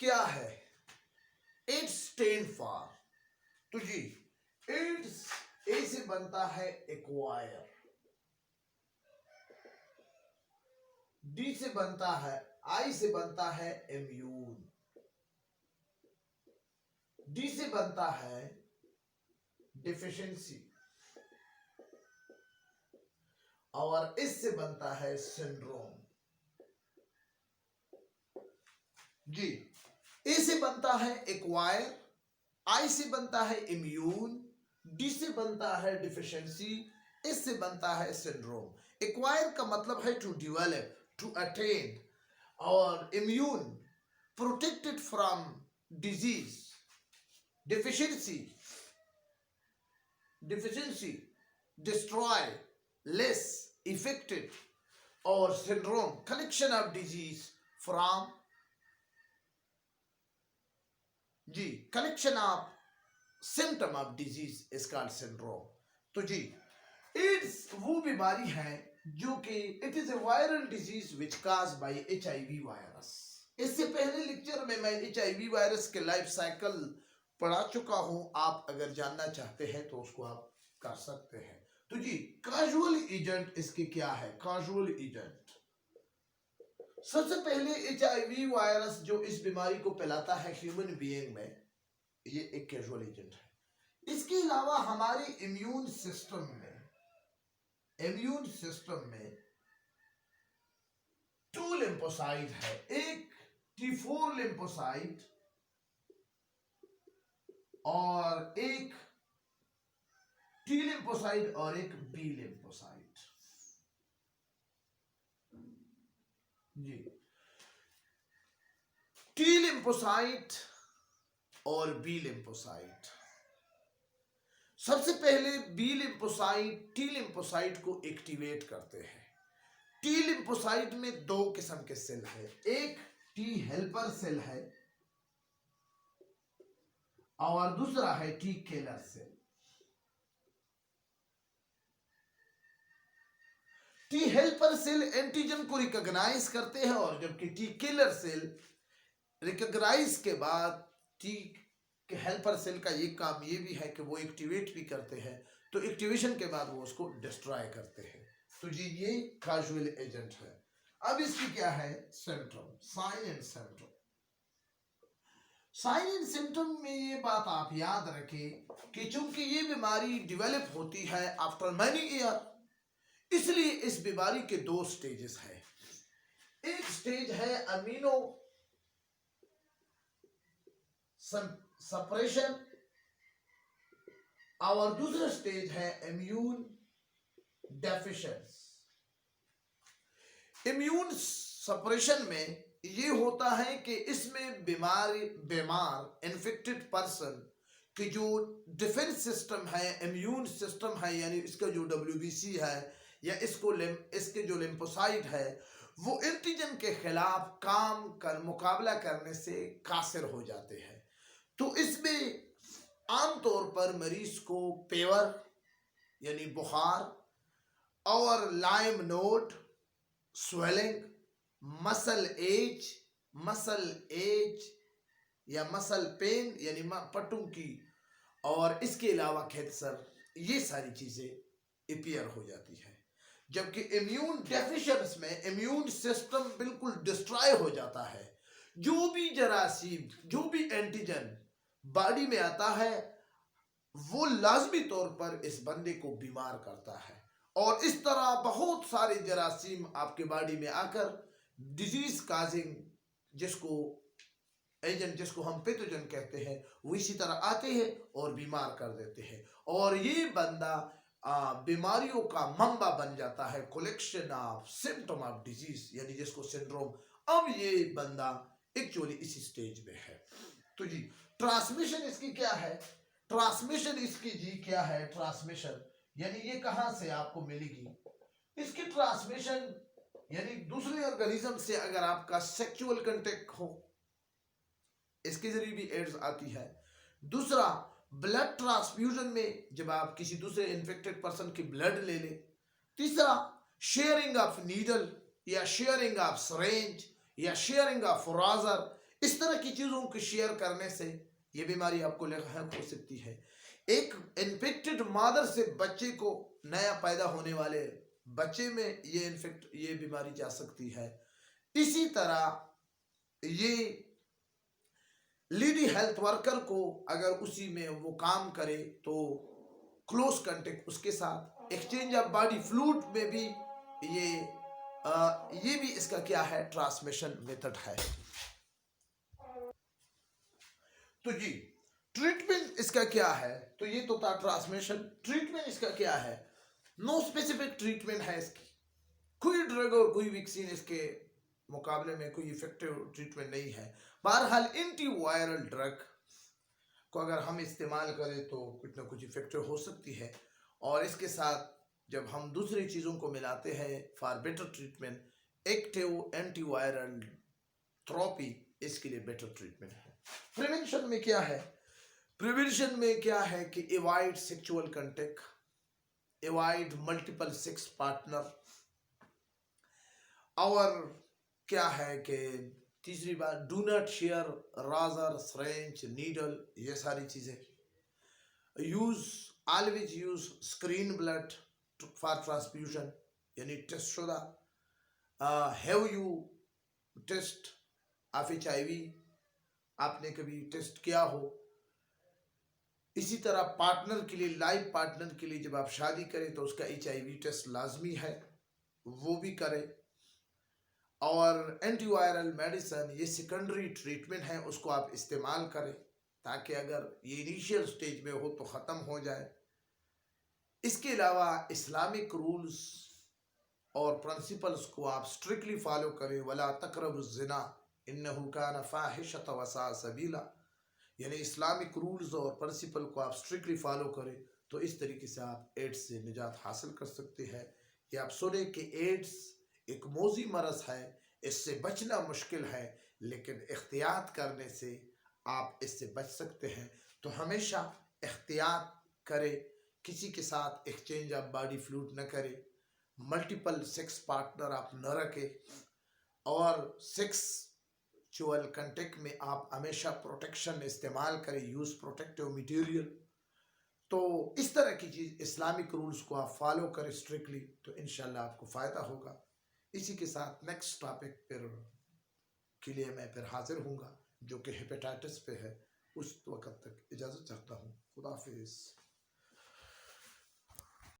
क्या है? Ads stand for, तो जी एड्स ए से बनता है एक्वायर, डी से बनता है, आई से बनता है इम्यून, डी से बनता है डिफिशिएंसी, और इससे बनता है सिंड्रोम। जी ए से बनता है एक्वायर, आई से बनता है इम्यून, डी से बनता है डिफिशिएंसी, इससे बनता है सिंड्रोम। एक्वायर का मतलब है टू डेवलप, टू अटेन, और immune protected from disease, deficiency destroy, less affected, और syndrome collection of disease from, जी collection of symptom of disease is called syndrome. तो जी एड्स वो बीमारी है जो कि it is a viral disease which cause by HIV virus. इससे पहले लेक्चर में मैं HIV वायरस के लाइफ साइकिल पढ़ा चुका हूं, आप अगर जानना चाहते हैं तो उसको आप कर सकते हैं। तो जी काजुअल एजेंट इसके क्या है? काजुअल एजेंट, सबसे पहले HIV वायरस जो इस बीमारी को फैलाता है ह्यूमन बीइंग में, ये एक कैजुअल एजेंट है। इसके अलावा हमारे इम्यून सिस्टम में टू लिम्फोसाइट है, एक T4 लिम्फोसाइट और एक T लिम्फोसाइट और एक B लिम्फोसाइट। जी T लिम्फोसाइट और B लिम्फोसाइट, सबसे पहले B लिम्फोसाइट T लिम्फोसाइट को एक्टिवेट करते हैं। T लिम्फोसाइट में दो किस्म के सेल है, एक T हेल्पर सेल है और दूसरा है T killer cell. T helper cell antigen को रिकॉग्नाइज करते हैं, और जबकि T किलर सेल रिकॉग्नाइज के बाद T हेल्पर सेल का ये काम ये भी है कि वो एक्टिवेट भी करते हैं, तो एक्टिवेशन के बाद वो उसको डिस्ट्रॉय करते हैं। तो जी ये काजुअल एजेंट है। अब इसकी क्या है? Symptom, sign and symptom. Sign and symptom में ये बात आप याद रखें कि चूंकि ये बीमारी डेवलप होती है आफ्टर मैनी ईयर, इसलिए इस बीमारी के दो स्टेजेस है। एक स्टेज है अमीनो सप्रेशन और दूसरा स्टेज है इम्यून डेफिशिएंसी। इम्यून सप्रेशन में ये होता है कि इसमें बीमार इन्फेक्टेड पर्सन की जो डिफेंस सिस्टम है, इम्यून सिस्टम है, यानी इसका जो WBC है या इसके जो लिम्फोसाइट है, वो एंटीजन के खिलाफ काम कर मुकाबला करने से कासिर हो जाते हैं। तो इसमें आमतौर पर मरीज को फेवर यानी बुखार और lymph node, swelling, muscle ache या मसल पेन यानी पट्टों की, और इसके अलावा कैंसर, ये सारी चीजें अपीयर हो जाती है। जबकि इम्यून डेफिशिएंसी में इम्यून सिस्टम बिल्कुल डिस्ट्रॉय हो जाता है। जो भी जरासीम, जो भी एंटीजन बॉडी में आता है, वो लाजमी तौर पर इस बंदे को बीमार करता है, और इस तरह बहुत सारे जरासीम आपके बॉडी में आकर डिजीज काजिंग जिसको हम पैथोजन कहते हैं, वो इसी तरह आते हैं और बीमार कर देते हैं, और ये बंदा बीमारियों का मंबा बन जाता है, collection of symptom of disease यानी जिसको सिंड्रोम। अब ये बंदा एक्चुअली इसी स्टेज में है। तो जी ट्रांसमिशन इसकी क्या है? ट्रांसमिशन इसकी जी क्या है? ट्रांसमिशन यानी ये कहां से आपको मिलेगी? इसकी ट्रांसमिशन यानी दूसरे ऑर्गेनिज्म से अगर आपका सेक्सुअल कांटेक्ट हो, इसके जरिए भी एड्स आती है। दूसरा ब्लड ट्रांसफ्यूजन में जब आप किसी दूसरे इन्फेक्टेड पर्सन की ब्लड ले ले। तीसरा शेयरिंग ऑफ नीडल या शेयरिंग ऑफ सिरिंज या शेयरिंग ऑफ राजर, इस तरह की चीज़ों को शेयर करने से ये बीमारी आपको लाहक हो सकती है। एक इन्फेक्टेड मादर से बच्चे को, नया पैदा होने वाले बच्चे में ये बीमारी जा सकती है। इसी तरह ये लेडी हेल्थ वर्कर को अगर उसी में वो काम करे तो क्लोज कांटेक्ट उसके साथ, एक्सचेंज ऑफ बॉडी फ्लूइड में भी ये ये भी इसका क्या है, ट्रांसमिशन मेथड है। तो जी ट्रीटमेंट इसका क्या है, तो ये तो था ट्रांसमिशन। ट्रीटमेंट इसका क्या है, नो स्पेसिफिक ट्रीटमेंट है इसकी, कोई ड्रग और कोई वैक्सीन इसके मुकाबले में कोई इफेक्टिव ट्रीटमेंट नहीं है। बहरहाल एंटीवायरल ड्रग को अगर हम इस्तेमाल करें तो कुछ ना कुछ इफेक्टिव हो सकती है, और इसके साथ जब हम दूसरी चीज़ों को मिलाते हैं for better treatment, active antiviral therapy इसके लिए बेटर ट्रीटमेंट है। प्रिवेंशन में क्या है, प्रिवेंशन में क्या है कि avoid sexual contact, avoid multiple sex partner, और क्या है कि तीसरी बात do not share razor syringe needle, ये सारी चीज़ें use, always use screen blood for transfusion, यानी टेस्ट शुदा, have you test of HIV, आपने कभी टेस्ट किया हो। इसी तरह पार्टनर के लिए, लाइफ पार्टनर के लिए जब आप शादी करें तो उसका HIV टेस्ट लाजमी है, वो भी करें। और एंटीवायरल मेडिसिन ये सेकेंडरी ट्रीटमेंट है, उसको आप इस्तेमाल करें ताकि अगर ये इनिशियल स्टेज में हो तो ख़त्म हो जाए। इसके अलावा इस्लामिक रूल्स और प्रिंसिपल्स को आप स्ट्रिक्टली फॉलो करें। वला तक़रबुज़्ज़िना इन्नहु कान फ़ाहिशतन व साअ सबीला, यानी इस्लामिक रूल्स और प्रिंसिपल को आप स्ट्रिक्टली फॉलो करें तो इस तरीके से आप एड्स से निजात हासिल कर सकते हैं। ये आप सुने कि एड्स एक मौजी मरज़ है, इससे बचना मुश्किल है, लेकिन एहतियात करने से आप इससे बच सकते हैं। तो हमेशा एहतियात करें, किसी के साथ एक्सचेंज ऑफ बॉडी फ्लूइड न करें, मल्टीपल सेक्स पार्टनर आप न रखें, और सेक्सुअल कांटेक्ट में आप हमेशा प्रोटेक्शन इस्तेमाल करें, यूज़ प्रोटेक्टिव मटेरियल। तो इस तरह की चीज़, इस्लामिक रूल्स को आप फॉलो करें स्ट्रिक्टली, तो इंशाल्लाह आपको फ़ायदा होगा। इसी के साथ नेक्स्ट टॉपिक पर के लिए मैं फिर हाजिर हूँगा, जो कि हेपेटाइटिस पे है। उस वक्त तक इजाज़त चाहता हूँ। खुदा हाफिज़।